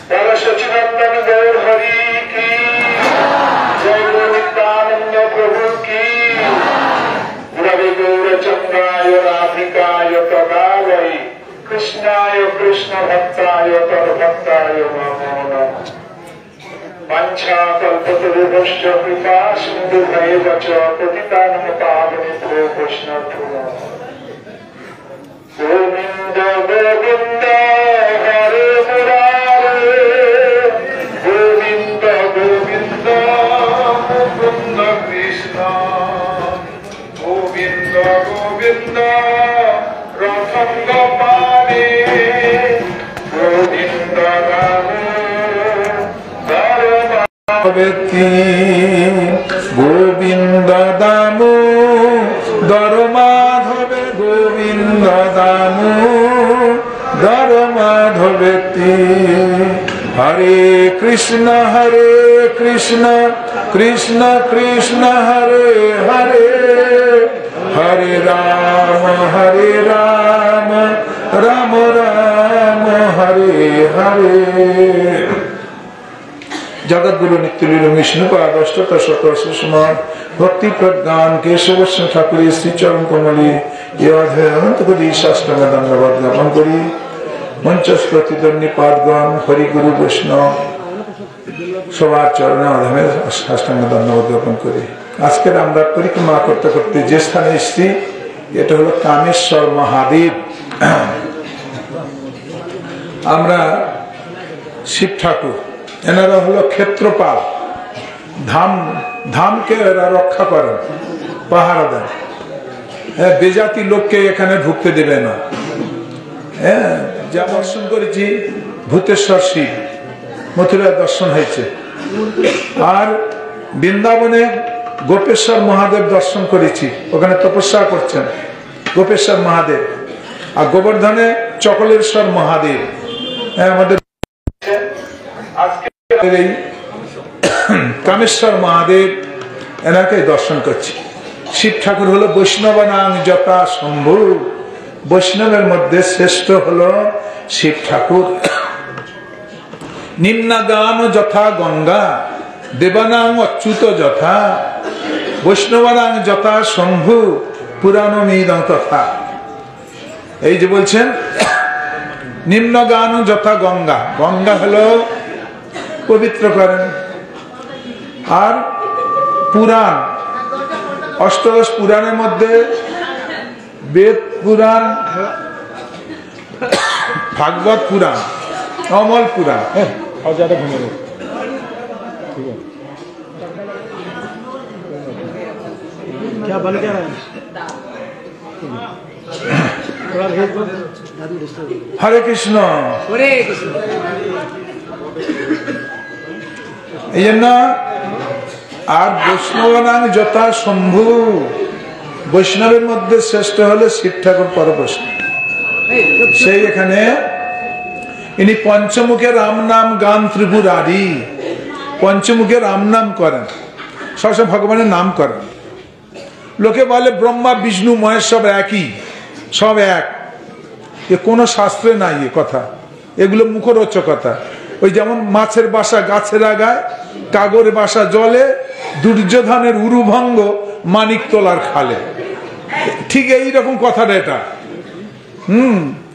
बोलो सच्चिदानंद गौर हरि की जय। गुरु नित्यानंद प्रभु की। रवि गौरचंद्राय राधिकाय तदालय कृष्णाय कृष्ण भक्ताय तद्भक्ताय नमो नमः। वाञ्छाकल्पतरुभ्यश्च कृपा सिन्धुभ्येव च पतितानां पावनेभ्यो वैष्णवेभ्यो गोविन्द गोविन्द हरे मुरारे गोविन्द गोविन्द मुकुन्द कृष्ण गोविन्द गोविन्द रथं गोपाले गोविन्द गोविन्द दामोदर माधवे गोविन्द दामोदर माधवेति। हरे कृष्ण कृष्ण कृष्ण हरे हरे हरे राम राम राम हरे हरे। जगद्गुरु नित्यलीला विष्णुपाद अष्टोत्तर शतसुषमान भक्ति प्रज्ञान केशव ठाकुर श्री चरण कमली अनंत कोटि साष्टांग दंडवत ज्ञापन करी मंचस्थ प्रतिद्वंदी पादगण हरि गुरु वैष्णव सबार चरणे अधमे साष्टांग दंडवत ज्ञापन करी। आजके आमरा परिक्रमा करते करते जे स्थाने एसेছি এটা হলো কামেশ্বর মহাদেব। আমরা শিব ঠাকুর এনারা হলো ক্ষেত্রপাল, ধামকে এরা রক্ষা করেন, পাহারা দেন। বেজাতি লোককে এখানে ঢুকতে দেবে না। যা দর্শন করেছি ভূতেশ্বর শিব, মথুরায় দর্শন হয়েছে। আর বৃন্দাবনে গোপেশ্বর মহাদেব দর্শন করেছি, ওখানে তপস্যা করছেন গোপেশ্বর মহাদেব। আর গোবর্ধনে চকলেশ্বর মহাদেব। আমাদের এই কামেশ্বর মহাদেব এনাকে দর্শন করছি। শিব ঠাকুর হলো বৈষ্ণবানাং যথা শম্ভু, বৈষ্ণবের মধ্যে শ্রেষ্ঠ হলো শিব ঠাকুর। নিম্নাগান যথা গঙ্গা দেবানাং অচ্যুত যথা বৈষ্ণবানাং যথা শম্ভু পুরাণমিদং তথা। এই যে বলছেন নিম্নগান যথা গঙ্গা, গঙ্গা হলো পবিত্র করেন। আর পুরাণ, অষ্টাদশ পুরাণের মধ্যে বেদ পুরাণ, ভাগবত পুরাণ, অমল পুরাণ। হরে কৃষ্ণ। এই জন্য আর বৈষ্ণবানাং যথা শম্ভু, বৈষ্ণবের মধ্যে শ্রেষ্ঠ হলো শিব ঠাকুর পরবৈষ্ণব। সেই এখানে ইনি পঞ্চমুখে রাম নাম গান ত্রিপুরারি, পঞ্চমুখে রাম নাম করেন, সবসময় ভগবানের নাম করেন। লোকে বলে ব্রহ্মা বিষ্ণু মহেশ সব একই, সব এক। এ কোনো শাস্ত্রে নাই এ কথা, এগুলো মুখরোচকতা। ওই যেমন মাছের বাসা গাছের আগায়, কাগরের বাসা জলে, দুর্যোধনের উরুভঙ্গ মানিক তোলার খালে, ঠিক এইরকম কথাটা এটা।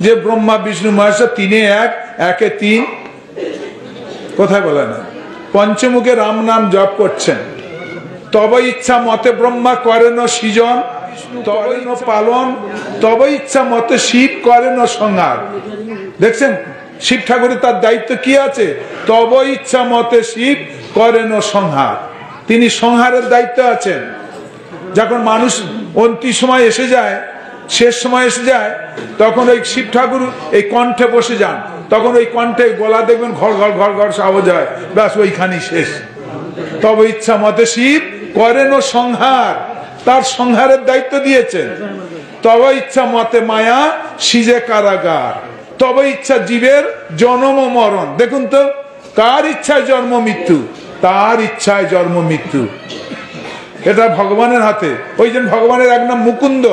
যে ব্রহ্মা বিষ্ণু মহেশ তিনে এক, একে তিন, কোথায় বলে না। পঞ্চমুখে রাম নাম জপ করছেন। তবে ইচ্ছা মতে ব্রহ্মা করেন সৃজন, তবে পালন, তবে ইচ্ছা মতে শিব করেন সংহার। দেখছেন শিব ঠাকুরের তার দায়িত্ব কি আছে? তবে ইচ্ছা মতে শিব করেন সংহার। তিনি সংহারের দায়িত্ব আছেন। যখন মানুষ অন্তিম সময় এসে যায়, শেষ সময় এসে যায়, তখন ওই শিব ঠাকুর এই কণ্ঠে বসে যান। তখন ওই কণ্ঠে গলা দেখবেন ঘর ঘর ঘর ঘর আওয়াজ হয়, ব্যাস ওইখানেই শেষ। তবে ইচ্ছা মতে শিব করেন সংহার, তার সংহারের দায়িত্ব দিয়েছেন। তবে ইচ্ছা মতে মায়া সিজে কারাগার, তবে ইচ্ছা জীবের জন্ম মরণ। দেখুন তো, কার ইচ্ছায় জন্ম মৃত্যু? তার ইচ্ছায় জন্ম মৃত্যু, এটা ভগবানের হাতে। ওই জন্য ভগবানের এক নাম মুকুন্দ,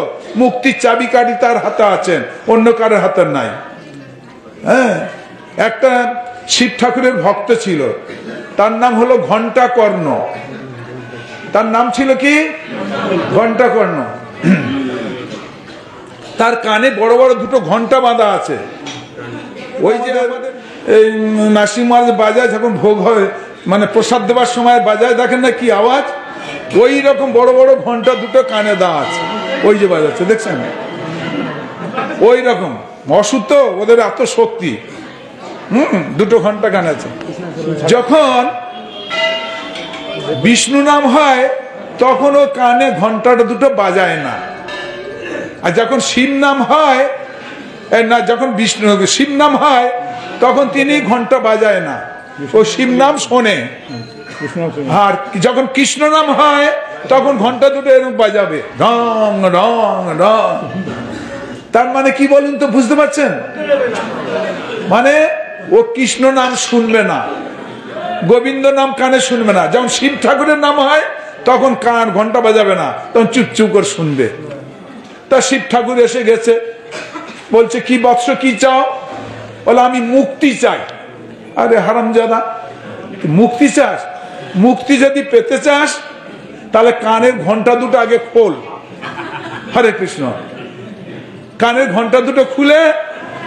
মুক্তির চাবিকাঠি তার হাতে আছেন, অন্য কারোর হাতে নাই। হ্যাঁ, একটা শিব ঠাকুরের ভক্ত ছিল, তার নাম হলো ঘণ্টাকর্ণ। তার নাম ছিল কি? ঘণ্টাকর্ণ। তার কানে বড় বড় দুটো ঘণ্টা বাঁধা আছে। ওই যে এই নাসিমাল বাজায় যখন ভোগ হয়, মানে প্রসাদ দেবার সময় বাজায়, দেখেন না কি আওয়াজ, ওই রকম বড় বড় ঘণ্টা দুটো কানে দেওয়া আছে, ওই যে বাজাচ্ছে দেখছেন, ওই রকম। অসুত ওদের এত শক্তি, দুটো ঘণ্টা কানে আছে। যখন বিষ্ণু নাম হয় তখন ও কানে ঘণ্টাটা দুটো বাজায় না, আর যখন শিব নাম হয় না, যখন বিষ্ণু শিব নাম হয় তখন তিনি ঘণ্টা বাজায় না, ও শিব নাম শোনে। আর যখন কৃষ্ণ নাম হয় তখন ঘণ্টা দুটো এরকম বাজাবে, রং রং রং। তার মানে কি বলুন তো, বুঝতে পারছেন? মানে ও কৃষ্ণ নাম শুনবে না, গোবিন্দ নাম কানে শুনবে না। যখন শিব ঠাকুরের নাম হয় তখন কান ঘন্টা বাজাবে না, তখন চুপচুপ করে শুনবে। তা শিব ঠাকুর এসে গেছে, বলছে কি বৎস, কি চাও? বলে আমি মুক্তি চাই। আরে হারামজাদা, মুক্তি চাস? মুক্তি যদি পেতে চাস তাহলে কানের ঘন্টা দুটো আগে খোল। হরে কৃষ্ণ। কানের ঘন্টা দুটো খুলে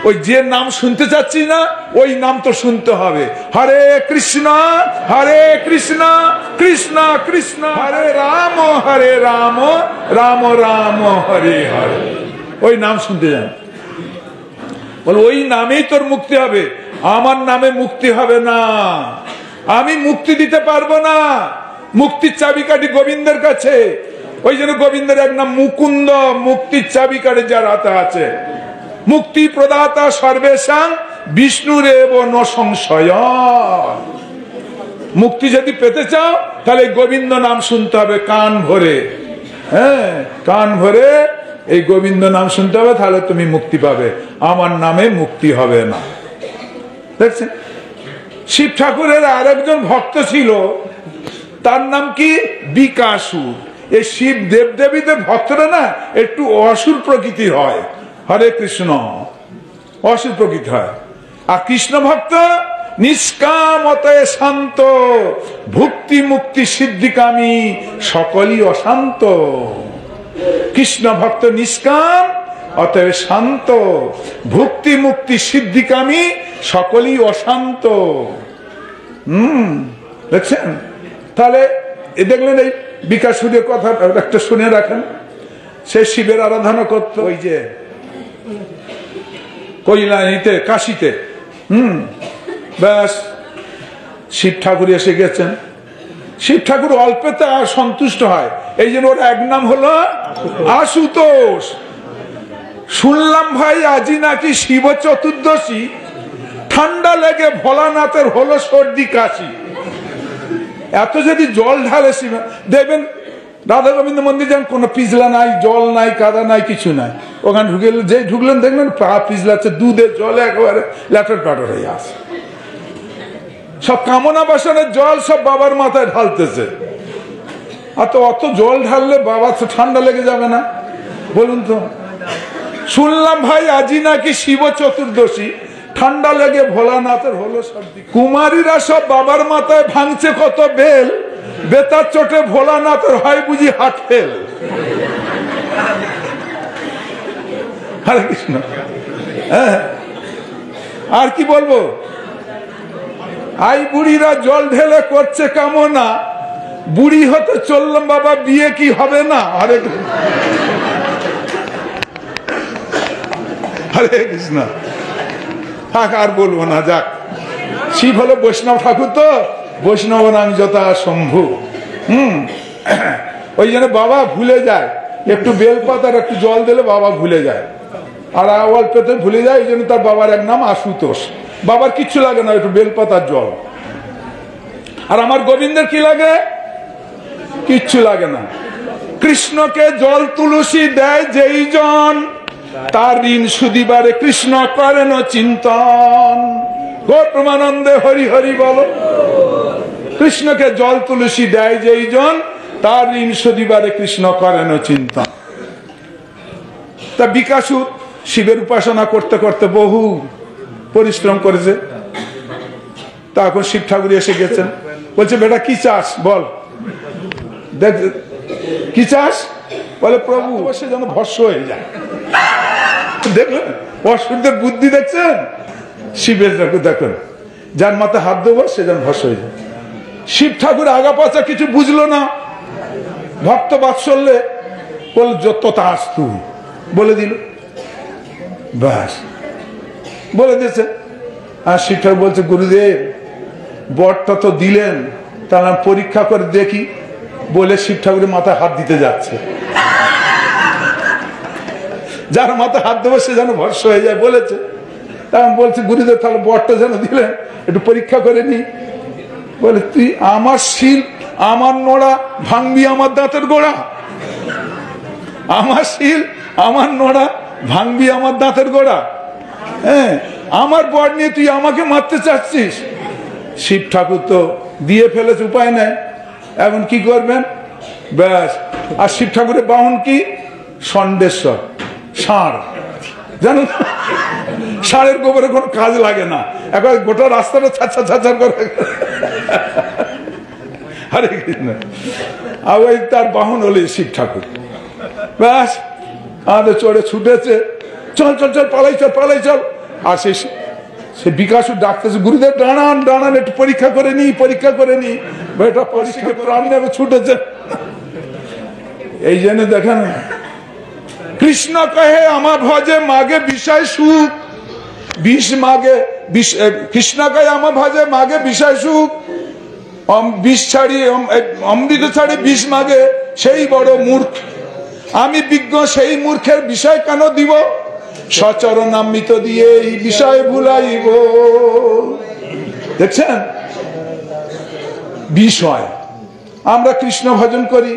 ওই যে নাম শুনতে চাচ্ছি না ওই নাম তো শুনতে হবে। হরে কৃষ্ণ কৃষ্ণ কৃষ্ণ হরে রাম রাম রাম হরে হরে, ওই নাম শুনতে যান। বল ওই নামেই তোর মুক্তি হবে, আমার নামে মুক্তি হবে না, আমি মুক্তি দিতে পারবো না। মুক্তির চাবিকাঠি গোবিন্দের কাছে। ওই জন্য গোবিন্দের এক নাম মুকুন্দ, মুক্তির চাবিকাঠি যার হাতে আছে। মুক্তি প্রদাতা সর্বেশাং বিষ্ণুরেব ন সংশয়। মুক্তি যদি পেতে চাও তাহলে গোবিন্দ নাম শুনতে হবে কান ভরে। হ্যাঁ, কান ভরে এই গোবিন্দ নাম শুনতে হবে, তাহলে তুমি মুক্তি পাবে। আমার নামে মুক্তি হবে না। দেখছেন, শিব ঠাকুরের আরেকজন ভক্ত ছিল, তার নাম কি? বিকাসুর। এই শিব দেবদেবীদের ভক্তরা না একটু অসুর প্রকৃতির হয়। হরে কৃষ্ণ, অসুর প্রকৃতি হয়। আর কৃষ্ণ ভক্ত নিষ্কাম অতএব শান্ত, ভক্তি মুক্তি সিদ্ধিকামী সকলই অশান্ত। কৃষ্ণ ভক্ত নিষ্কাম অতএব শান্ত, ভক্তি মুক্তি সিদ্ধিকামী সকলই অশান্ত। দেখছেন? তাহলে দেখলেন এই বিকাশুরের কথা একটা শুনে রাখেন। সে শিবের আরাধনা করত ওই যে কৈলাসিতে, কাশিতে। ব্যাস শিব ঠাকুর এসে গেছেন। শিব ঠাকুর অল্পতে সন্তুষ্ট হয়, এই জন্য ওর এক নাম হলো আশুতোষ। শুনলাম ভাই আজি নাকি শিব চতুর্দশী, ঠান্ডা লেগে ভোলানাথের হলো সর্দি কাশি। এত যদি জল ঢালে শিব, দেখবেন রাধা গোবিন্দ মন্দির যেন কোনো পিছলা নাই, জল নাই, কাদা নাই, কিছু নাই। ওখানে যে ঢুকলেন দেখবেন পা পিছলাচ্ছে, দুধের জলে একেবারে ল্যাটর প্যাটর হয়ে আসে। সব কামনা বাসনের জল সব বাবার মাথায় ঢালতেছে। আর তো অত জল ঢাললে বাবা তো ঠান্ডা লেগে যাবে না? বলুন তো। শুনলাম ভাই আজি নাকি শিব চতুর্দশী, ঠান্ডা লেগে ভোলানাথের হলো সর্দি। কুমারীরা সব বাবার মাথায় ভাঙছে কত বেল, বেতার চোটে ভোলানাথের হয় বুঝি হাট ফেল। হরে কৃষ্ণ। হ্যাঁ, আর কি বলবো? আই বুড়িরা জল ঢেলে করছে কামনা, বুড়ি হতে চললাম বাবা, বিয়ে কি হবে না? হরে কৃষ্ণ, হরে কৃষ্ণ। থাক, আর বলবো না, যাক। শিব হলো বৈষ্ণব ঠাকুর, তো বৈষ্ণব নাম যথা শম্ভু। ওই জন্য বাবা ভুলে যায়, একটু বেলপাতার একটু জল দিলে বাবা ভুলে যায়, আর অল্পতে ভুলে যায়। এই জন্য তার বাবার এক নাম আশুতোষ। বাবার কিচ্ছু লাগে না, একটু বেলপাতার জল। আর আমার গোবিন্দের কি লাগে? কিচ্ছু লাগে না। কৃষ্ণকে জল তুলসী দেয় যেই জন, তার ঋণ সুদিবারে কৃষ্ণ করেন চিন্তন। গো প্রমানন্দে হরি হরি বলো। কৃষ্ণকে জল তুলসী দেয় যেই জন, তার ঋণ সুদিবারে কৃষ্ণ করেন চিন্তন। তা বিকাশু শিবের উপাসনা করতে করতে বহু পরিশ্রম করেছে। তখন শিব ঠাকুর এসে গেছেন, বলছে বেটা কি চাস বল, দেখ কি চাস? বলে প্রভু সে যেন ভস্য হয়ে যায়। দেখলেন অসুরদের বুদ্ধি দেখছেন? শিবের দেখুন, যার মাথায় হাত দেবো সে যেন ভস্য হয়ে যায়। শিব ঠাকুর আগা পাচা কিছু বুঝলো না, ভক্ত বাৎসল্যে বল যত তাস তুই বলে দিল, ব্যাস বলে দিয়েছে। আর শিব ঠাকুর বলছে গুরুদেব বরটা তো দিলেন, তাহলে আমি পরীক্ষা করে দেখি, বলে শিব ঠাকুরের মাথায় হাত দিতে যাচ্ছে। যার মাথায় হাত দেবো সে যেন ভস্য হয়ে যায় বলেছে। তখন বলছে গুরুদেব তাহলে বরটা যেন দিলেন, একটু পরীক্ষা করে নি। বলে তুই আমার শিল আমার নোড়া ভাঙবি আমার দাঁতের গোড়া? আমার শিল আমার নোড়া ভাঙবি আমার দাঁতের গোড়া? হ্যাঁ, আমার বর নিয়ে তুই আমাকে মারতে চাচ্ছিস? শিব ঠাকুর তো দিয়ে ফেলেছে, উপায় নেই, এখন কি করবেন? ব্যাস। আর শিব ঠাকুরের বাহন কি? ষণ্ডেশ্বর, ষাঁড়। জানো ষাঁড়ের গোবরে কোনো কাজ লাগে না, এখন গোটা রাস্তাটা ছাড়ছাড় ছাড়ছাড় করে। হরে কৃষ্ণ। আর ওই তার বাহন হলে শিব ঠাকুর। ব্যাস আমাদের চড়ে ছুটেছে, চল চল চল পালাই চল পালাই চল। আর সে বিকাশও ডাকতেছে গুরুদেব দাঁড়ান দাঁড়ান একটু পরীক্ষা করে নি পরীক্ষা করে নি। এটা পরীক্ষা প্রাণ নেবে ছুটেছে। এই জন্য দেখেন কৃষ্ণ কহে আমা ভজে মাগে বিষয় সুখ, বিষ মাগে কৃষ্ণ কহে আমা ভজে মাগে বিষয় সুখ, বিষ ছাড়ি অমৃত ছাড়ি বিষ মাগে সেই বড় মূর্খ। আমি বিজ্ঞ সেই মূর্খের বিষয় কেন দিব, সচরণামৃত দিয়ে এই বিষয় ভুলাইব। দেখছেন বিষয়, আমরা কৃষ্ণ ভজন করি,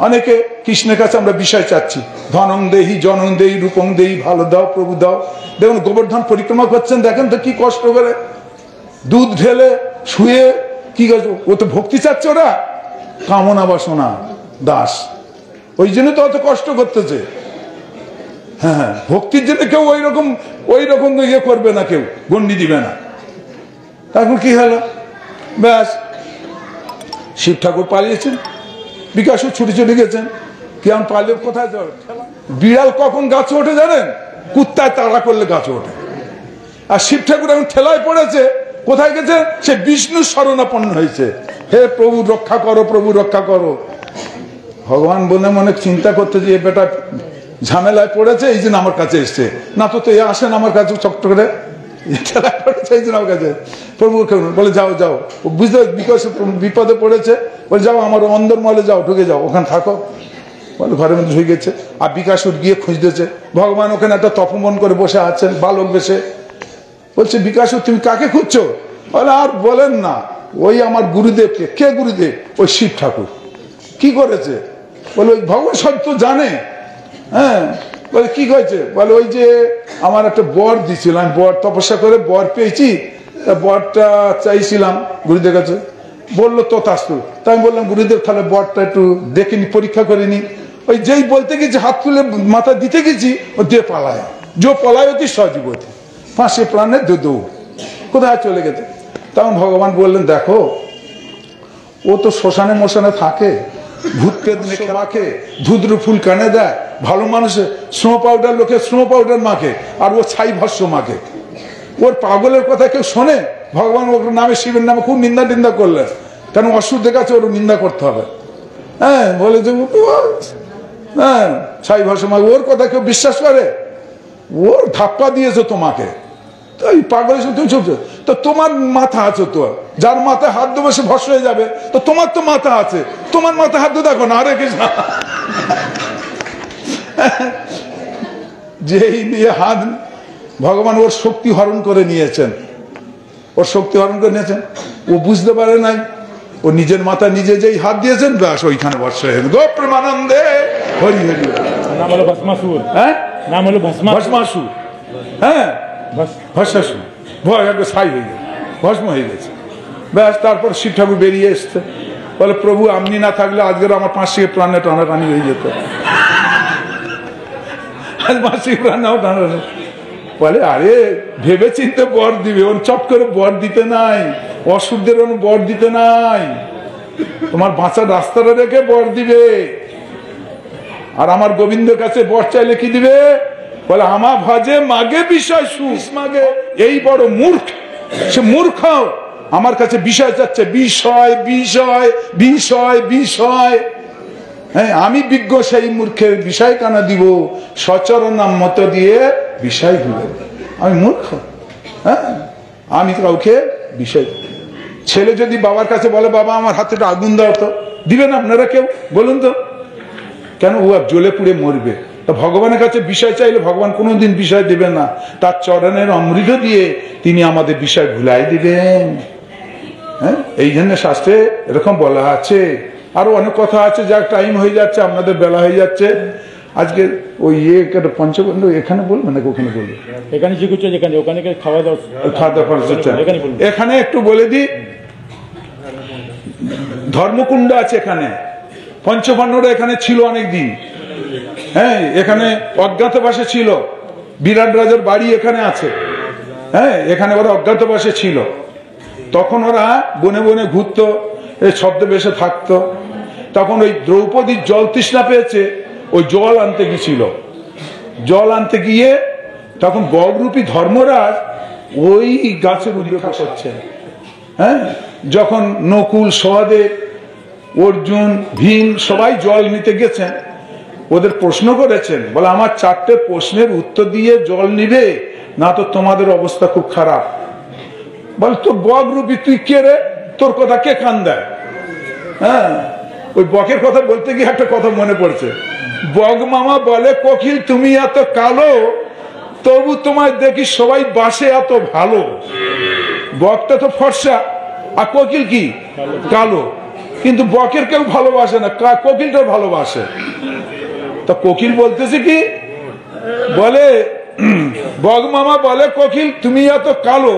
অনেকে কৃষ্ণের কাছে আমরা বিষয় চাচ্ছি, ধনং দেহি জনং দেহি রূপং দেহি, ভালো দাও প্রভু দাও। দেখুন গোবর্ধন পরিক্রমা করছেন, দেখেন তো কি কষ্ট করে, দুধ ঢেলে শুয়ে কি করছে, ও তো ভক্তি চাচ্ছে, ওরা কামনা বাসনা দাস, ওই জন্য তো অত কষ্ট করতেছে। হ্যাঁ, ভক্তির জন্য কেউ ওই রকম ইয়ে করবে না, কেউ গন্ডি দিবে না। তারপর কি হলো, ব্যাস শিব ঠাকুর পালিয়েছেন, বিকাশও ছুটে চলে গেছেন। কেমন পালিয়ে কোথায় যাবে? বিড়াল কখন গাছে ওঠে জানেন? কুত্তায় তাড়া করলে গাছে ওঠে। আর শিব ঠাকুর এখন ঠেলায় পড়েছে, কোথায় গেছে? সে বিষ্ণুর শরণাপন্ন হয়েছে, হে প্রভু রক্ষা করো প্রভু রক্ষা করো। ভগবান বলে মনে চিন্তা করতে যে বেটা ঝামেলায় পড়েছে এই জন্য আমার কাছে এসছে, না তো এ আসেন আমার কাছে চক্র করে, ঠেলায় পড়েছে এই জন্য আমার কাছে। প্রভু বলে যাও যাও, বুঝতে বিকজ বিপদে পড়েছে, বলে যাও আমার অন্দরমহলে যাও, ঢুকে যাও, ওখানে থাকো। বলে ঘরের মধ্যে ঢুকে গেছে। আর বিকাশুর গিয়ে খুঁজতেছে, ভগবান ওখানে একটা তপমন করে বসে আছেন বালক বেশে। বলছে বিকাশু তুমি কাকে খুঁজছো? বলে আর বলেন না, ওই আমার গুরুদেবকে। কে গুরুদেব? ওই শিব ঠাকুর। কি করেছে? বলে ওই ভগবান সব তো জানে। হ্যাঁ, বলে কি হয়েছে? বলে ওই যে আমার একটা বর দিয়েছিল, আমি বর তপস্যা করে বর পেয়েছি, তা বরটা চাইছিলাম গুরুদেব কাছে। বললো তথাস্তু। তাই আমি বললাম গুরুদেব তাহলে বরটা একটু দেখিনি, পরীক্ষা করে নি। ওই যেই বলতে গেছি হাত তুলে মাথা দিতে গেছি, ও দিয়ে পালায়, যে পলায়তি সজীবতী, ফাঁসে প্রাণে দৌ কোথায় চলে গেছে। তখন ভগবান বললেন দেখো ও তো শ্মশানে মশানে থাকে, ভূত পেদ মেখে মাখে, ধুদ্রু ফুল কানে দেয়, ভালো মানুষের স্নো পাউডার, লোকে স্নো পাউডার মাখে, আর ও ছাই ভস্য মাখে। ওর পাগলের কথা কেউ শোনে? ভগবান ওর নামে শিবের নামে খুব নিন্দা টিন্দা করলেন, কেন অসুর দেখাচ্ছে ওর নিন্দা করতে হবে। হ্যাঁ, বলে যে হ্যাঁ ছাই ভস্য মাখে, ওর কথা কেউ বিশ্বাস করে? ওর ধাপ্পা দিয়েছে তোমাকে, তো এই পাগলের সাথে তুমি চলছো, তো তোমার মাথা আছে তো, যার মাথায় হাত দেবো সে ভস্য হয়ে যাবে, তো তোমার তো মাথা আছে, তোমার মাথায় হাত দিয়ে দেখো না। আরে কৃষ্ণ, যেই নিয়ে হাত, ভগবান ওর শক্তি হরণ করে নিয়েছেন, ওর শক্তি হরণ করে নিয়েছেন। ও বুঝতে পারে নাই, ও নিজের মাথা নিজে যেই হাত দিয়েছেন, ব্যাস ওইখানে ভস্য হয়ে গেল। গো প্রেমানন্দে হরি হরি। নাম হলো ভস্মাসুর। হ্যাঁ, নাম হলো ভস্মাসুর। হ্যাঁ, ভস্মাসুর ভয় একটু ছাই হয়ে গেছে, ভস্ম হয়ে গেছে। ব্যাস তারপর শিব ঠাকুর বেরিয়ে এসছে, বলে প্রভু আপনি না থাকলে আজকের আমার 5 থেকে প্রাণে টানাটানি হয়ে যেত। আজ 5 থেকে প্রাণ নাও টানাটানি। বলে আরে ভেবে চিন্তে বর দিবে, ওর চট করে বর দিতে নাই, অসুখদের বর দিতে নাই, তোমার বাঁচার রাস্তাটা রেখে বর দিবে। আর আমার গোবিন্দের কাছে বর চাইলে কি দিবে? বলে আমার ভাজে মাগে বিষয় সুখ মাগে। এই বড় মূর্খ, সে মূর্খ আমার কাছে বিষয় চাচ্ছে, বিষয় বিষয় বিষয় বিষয়। হ্যাঁ, আমি বিজ্ঞ, সেই মূর্খের বিষয় কেন দিব? সচরণ নাম মতো দিয়ে বিষয় দিবে। আমি মূর্খ? হ্যাঁ, আমি কাউকে বিষয়। ছেলে যদি বাবার কাছে বলে বাবা আমার হাতে একটা আগুন দাও, তো দিবেন আপনারা কেউ? বলুন তো কেন? ও জ্বলে পুড়ে মরবে। তা ভগবানের কাছে বিষয় চাইলে ভগবান কোনোদিন বিষয় দেবে না, তার চরণের অমৃত দিয়ে তিনি আমাদের বিষয় ভুলাই দিবেন। হ্যাঁ, এই জন্য শাস্ত্রে এরকম বলা আছে। আরো অনেক কথা আছে, যার টাইম হয়ে যাচ্ছে, আপনাদের বেলা হয়ে যাচ্ছে। আজকে ওই পঞ্চগণ্ড এখানে বলবে নাকি ওখানে বলবে? এখানে শিখছে, যেখানে ওখানে খাওয়া দাওয়া এখানে একটু বলে দিই। ধর্মকুণ্ড আছে এখানে, পঞ্চপাণ্ডবরা এখানে ছিল অনেকদিন। হ্যাঁ, এখানে অজ্ঞাতবাসে ছিল, বিরাট রাজার বাড়ি এখানে আছে। হ্যাঁ, এখানে ওরা অজ্ঞাতবাসে ছিল। তখন ওরা বনে বনে ঘুরতো, এই ছদ্মবেশে থাকতো। তখন ওই দ্রৌপদীর জল তৃষ্ণা পেয়েছে, ওই জল আনতে গিয়েছিল। জল আনতে গিয়ে তখন বগরূপী ধর্মরাজ ওই গাছের উল্লেখ করছেন। হ্যাঁ, যখন নকুল, সহদেব, অর্জুন, ভীম সবাই জল নিতে গেছেন, ওদের প্রশ্ন করেছেন, বলে আমার 4টে প্রশ্নের উত্তর দিয়ে জল নিবে, না তো তোমাদের অবস্থা খুব খারাপ। বল তোর বগরূপী তুই কে রে? তোর কথা কে কান দেয়? হ্যাঁ, ওই বকের কথা বলতে গিয়ে একটা কথা মনে পড়ছে। বগ মামা বলে কোকিল তুমি এত কালো, তবু তোমায় দেখি সবাই বাসে এত ভালো। বকটা তো ফর্সা, আর কোকিল কি কালো, কিন্তু বকের কেউ ভালোবাসে না, কোকিলটা ভালোবাসে। তা কোকিল বলতেছে কি, বলে বগ মামা বলে কোকিল তুমি এত কালো,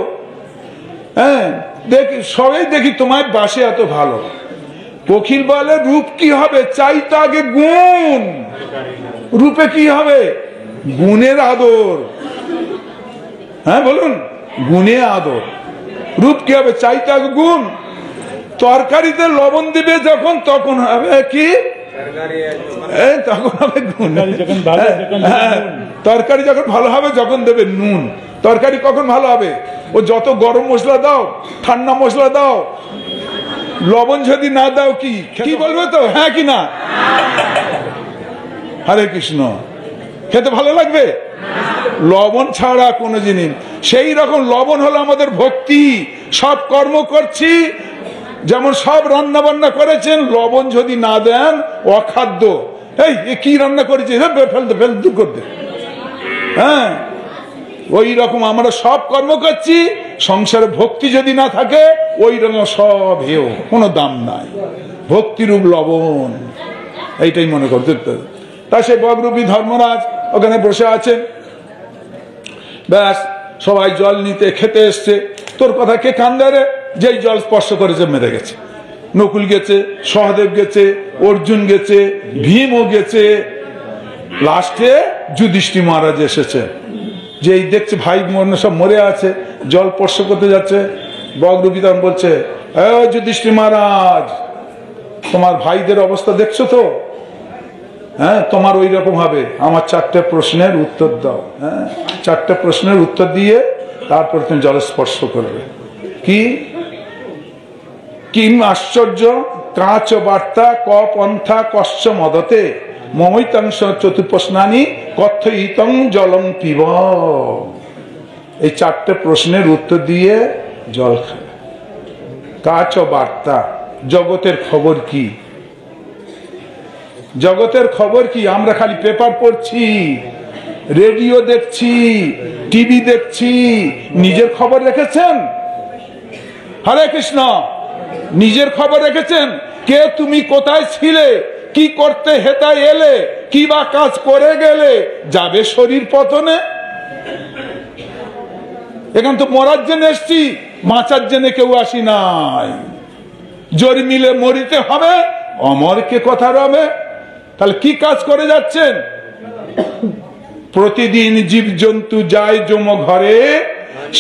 হ্যাঁ দেখি সবাই দেখি তোমার বাসে এত ভালো। কোকিল বলে রূপ কি হবে, চাই তো আগে গুণ। রূপে কি হবে? গুণের আদর। হ্যাঁ বলুন, গুণে আদর। রূপ কি হবে? চাই তো আগে গুণ। তরকারিতে লবণ দিবে যখন, তখন হবে কি? তখন হবে গুণ। তরকারি যখন ভালো হবে যখন দেবে নুন। তরকারি কখন ভালো হবে? ও যত গরম মশলা দাও, ঠান্ডা মশলা দাও, লবণ যদি না দাও কি কি বলবে তো? হ্যাঁ কি না? হরে কৃষ্ণ। খেতে ভালো লাগবে? লবণ ছাড়া কোনো জিনিস। সেই রকম লবণ হলো আমাদের ভক্তি। সব কর্ম করছি, যেমন সব রান্না বান্না করেছেন, লবণ যদি না দেন অখাদ্য। এই কি রান্না করেছি, ফেলতে দূর করতে। হ্যাঁ, ওই রকম আমরা সব কর্ম করছি, সংসারে ভক্তি যদি না থাকে ওই রকম সব হেও, কোনো দাম নাই। ভক্তিরূপ লবণ, এইটাই মনে করতে। তা সে বগরূপী ধর্মরাজ ওখানে বসে আছেন। ব্যাস, সবাই জল নিতে খেতে এসছে। তোর কথা কে কান্দে রে? যেই জল স্পর্শ করেছে মেরে গেছে। নকুল গেছে, সহদেব গেছে, অর্জুন গেছে, ভীমও গেছে, লাস্টে যুধিষ্ঠির মহারাজ এসেছে। যেই দেখছে ভাই সব মরে আছে, জল স্পর্শ করতে যাচ্ছে, বগরূপী তখন বলছে যুধিষ্ঠির মহারাজ, তোমার ভাইদের অবস্থা দেখছো তো? হ্যাঁ, তোমার ওই রকম হবে। আমার 4টে প্রশ্নের উত্তর দাও। হ্যাঁ, 4টে প্রশ্নের উত্তর দিয়ে তারপর তুমি জল স্পর্শ করবে। কি কিম আশ্চর্য কাঁচ বার্তা ক পন্থা কশ্চ মদতে মমৈতাংশ চতুর্প্রশ্নানি কথ্যইতং জলং পিব। এই 4টে প্রশ্নের উত্তর দিয়ে জল খাবে। কাঁচ বার্তা, জগতের খবর কি? জগতের খবর কি? আমরা খালি পেপার পড়ছি, রেডিও দেখছি, টিভি দেখছি। নিজের খবর রেখেছেন? হরে কৃষ্ণ। নিজের খবর রেখেছেন? কে তুমি কোথায় ছিলে, কি করতে হেতায় এলে, কি বা কাজ করে গেলে, যাবে শরীর পতনে। এখন তো মরার জন্য এসছি, বাঁচার জন্য কেউ আসি নাই। জোর মিলে মরিতে হবে, অমরকে কথা রবে। তাহলে কি কাজ করে যাচ্ছেন? প্রতিদিন জীবজন্তু যায় যম ঘরে,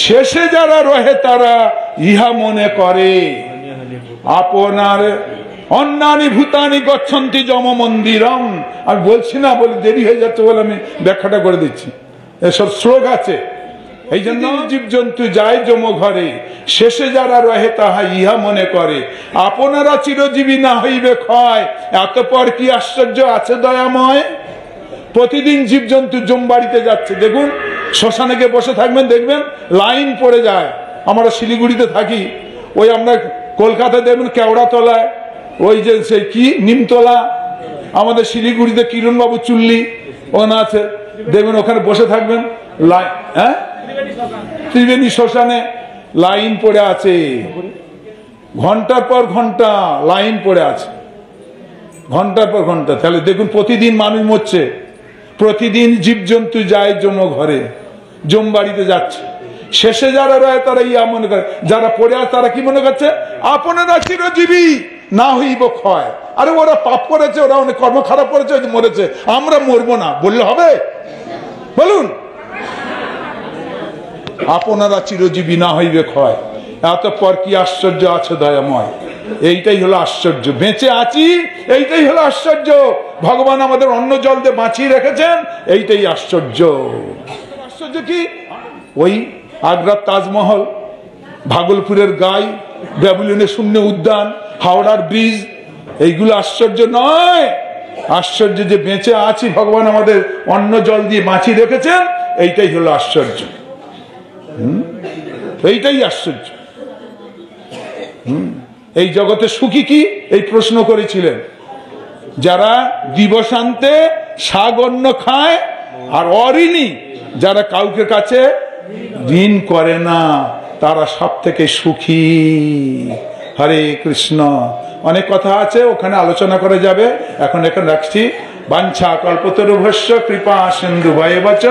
শেষে যারা রহে তারা ইহা মনে করে। আপনার অন্যানি ভূতানি গচ্ছন্তি যম মন্দিরম। আমি বলছি না, বলে দেরি হয়ে যাচ্ছে বলে আমি ব্যাখ্যাটা করে দিচ্ছি। এসব শ্লোক আছে। এই জন্য জীবজন্তু যায় যম ঘরে, শেষে যারা রহে তাহা ইহা মনে করে। আপনারা চিরজীবী না হইবে ক্ষয়, এত পর কি আশ্চর্য আছে দয়াময়। প্রতিদিন জীবজন্তু জম বাড়িতে যাচ্ছে। দেখুন, শ্মশানে গিয়ে বসে থাকবেন, দেখবেন লাইন পড়ে যায়। আমরা শিলিগুড়িতে থাকি, ওই আমরা কলকাতায় দেখবেন কেওড়াতলায়, ওই যে সেই কি নিমতলা, আমাদের শিলিগুড়িতে কিরণবাবু চুল্লি ওখানে আছে, দেখবেন ওখানে বসে থাকবেন লাইন। হ্যাঁ, ত্রিবেণী শ্মশানে লাইন পড়ে আছে, ঘন্টার পর ঘন্টা লাইন পড়ে আছে, ঘন্টার পর ঘন্টা। তাহলে দেখুন, প্রতিদিন মানুষ মরছে, প্রতিদিন জীবজন্তু যায় যম ঘরে, জম বাড়িতে যাচ্ছে। শেষে যারা রয় তারা ইয়া মনে করে, যারা পড়ে আছে তারা কি মনে করছে, আপনারা চিরজীবী না হইব ক্ষয়। আরে ওরা পাপ করেছে, ওরা অনেক কর্ম খারাপ করেছে, মরেছে, আমরা মরবো না বললে হবে? বলুন, আপনারা চিরজীবী না হইবে ক্ষয়, এত পর কি আশ্চর্য আছে দয়াময়। এইটাই হলো আশ্চর্য, বেঁচে আছি এইটাই হলো আশ্চর্য। ভগবান আমাদের অন্ন জল দিয়ে বাঁচিয়ে রেখেছেন, এইটাই আশ্চর্য। আশ্চর্য কি? ওই আগ্রার তাজমহল, ভাগলপুরের গাই, ব্যাবিলনের শূন্য উদ্যান, হাওড়ার ব্রিজ, এইগুলো আশ্চর্য নয়। আশ্চর্য যে বেঁচে আছি, ভগবান আমাদের অন্ন জল দিয়ে বাঁচিয়ে রেখেছেন, এইটাই হলো আশ্চর্য। এইটাই আশ্চর্য। এই জগতে সুখী কি, এই প্রশ্ন করেছিলেন। যারা দিবসান্তে শাক অন্ন খায় আর অঋণী, যারা কাউকে কাছে ঋণ করে না, তারা সব থেকে সুখী। হরে কৃষ্ণ। অনেক কথা আছে, ওখানে আলোচনা করা যাবে, এখন রাখছি। বাঞ্ছা কল্পতরুভ্যশ্চ কৃপা সিন্ধু ভয়েবচ।